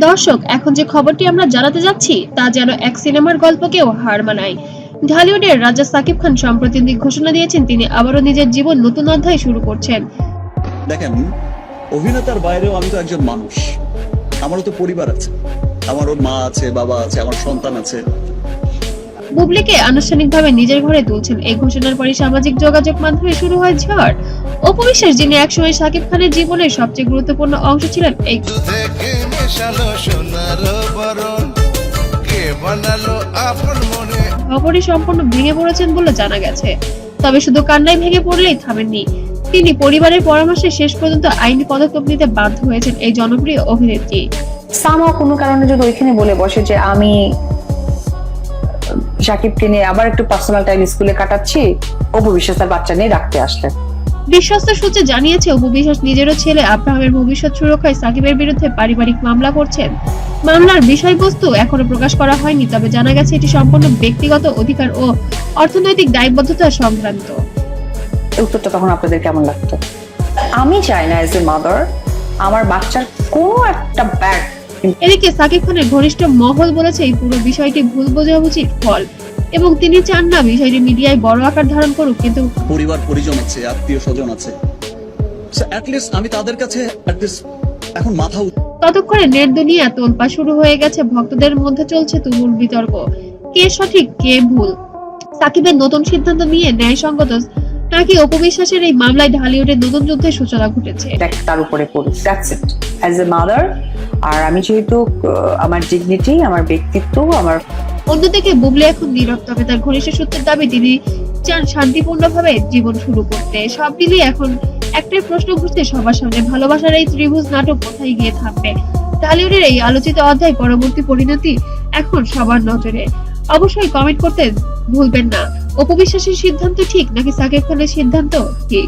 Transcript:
দর্শক, এখন যে খবরটি আমরা জানাতে যাচ্ছি তা যেন এক সিনেমার গল্পকেও হার মানায়। ঢালিউডের রাজা সাকিব খান সম্প্রতি ঘোষণা দিয়েছেন তিনি আবারও নিজের জীবন নতুন অধ্যায় শুরু করছেন। দেখেন, অভিনেতার বাইরেও আমি তো একজন মানুষ, আমারও তো পরিবার আছে, আমারও মা আছে, বাবা আছে, আমার সন্তান আছে। বুবলিকে আনুষ্ঠানিকভাবে নিজের ঘরে তুলছেন। এই ঘোষণার পরই সামাজিক যোগাযোগ মাধ্যমে শুরু হয় ঝড়। অপু বিশ্বাস, যিনি একসময় সাকিব খানের জীবনের সবচেয়ে গুরুত্বপূর্ণ অংশ ছিলেন, এই খবরে সম্পূর্ণ ভেঙে পড়েছেন বলে জানা গেছে। তবে শুধু কান্নায় ভেঙে পড়লেই থামেননি তিনি। পরিবারের পরামর্শে শেষ পর্যন্ত আইনি পদক্ষেপ নিতে বাধ্য হয়েছেন এই জনপ্রিয় অভিনেত্রী। সামা কোনো কারণে যদি ওইখানে বলে বসে যে আমি সাকিবকে নিয়ে আবার একটু পার্সোনাল টাইম স্কুলে কাটাচ্ছি, অপু বিশ্বাস তার বাচ্চা নিয়ে রাখতে আসলেন। বিশ্বস্ত সূত্রে জানিয়েছে, অপু বিশ্বাস নিজেরও ছেলে আব্রাহামের ভবিষ্যৎ সুরক্ষায় সাকিবের বিরুদ্ধে পারিবারিক মামলা করছেন। মামলার বিষয়বস্তু এখনো প্রকাশ করা হয়নি, তবে জানা গেছে এটি সম্পূর্ণ ব্যক্তিগত অধিকার ও অর্থনৈতিক দায়বদ্ধতা সংক্রান্ত। উত্তরটা তখন আপনাদের কেমন লাগতো? আমি চাই না এজ এ মাদার আমার বাচ্চার কোনো একটা ব্যাগ। এদিকে সাকিব খানের ঘনিষ্ঠ মহল বলেছে এই পুরো বিষয়টি ভুল বোঝাবুঝির ফল এবং তিনি চান না বিষয়টি মিডিয়ায় বড় আকার ধারণ করুক। কিন্তু পরিবার পরিজন আছে, আত্মীয় স্বজন আছে, আমি তাদের কাছে এখন মাথা। ততক্ষণে নেট দুনিয়া তোলপা শুরু হয়ে গেছে। ভক্তদের মধ্যে চলছে তুমুল বিতর্ক, কে সঠিক কে ভুল। সাকিবের নতুন সিদ্ধান্ত নিয়ে ন্যায়সঙ্গত নাকি অপু বিশ্বাসের এই মামলায় ঢালিউডের নতুন যুদ্ধের সূচনা ঘটেছে, তার উপরে পড়ি। That's it. As a mother, আর আমি যেহেতু আমার ডিগনিটি, আমার ব্যক্তিত্ব, আমার। অন্যদিকে বুবলি এখন নীরব, তবে তার ঘনিষ্ঠ সূত্রের দাবি তিনি চান শান্তিপূর্ণভাবে জীবন শুরু করতে। সব মিলিয়ে এখন একটাই প্রশ্ন ঘুরছে সবার সামনে, ভালোবাসার এই ত্রিভুজ নাটক কোথায় গিয়ে থামবে? ঢালিউডের এই আলোচিত অধ্যায় পরবর্তী পরিণতি এখন সবার নজরে। অবশ্যই কমেন্ট করতে ভুলবেন না, অপু বিশ্বাসের সিদ্ধান্ত ঠিক নাকি সাকিব খানের সিদ্ধান্ত ঠিক।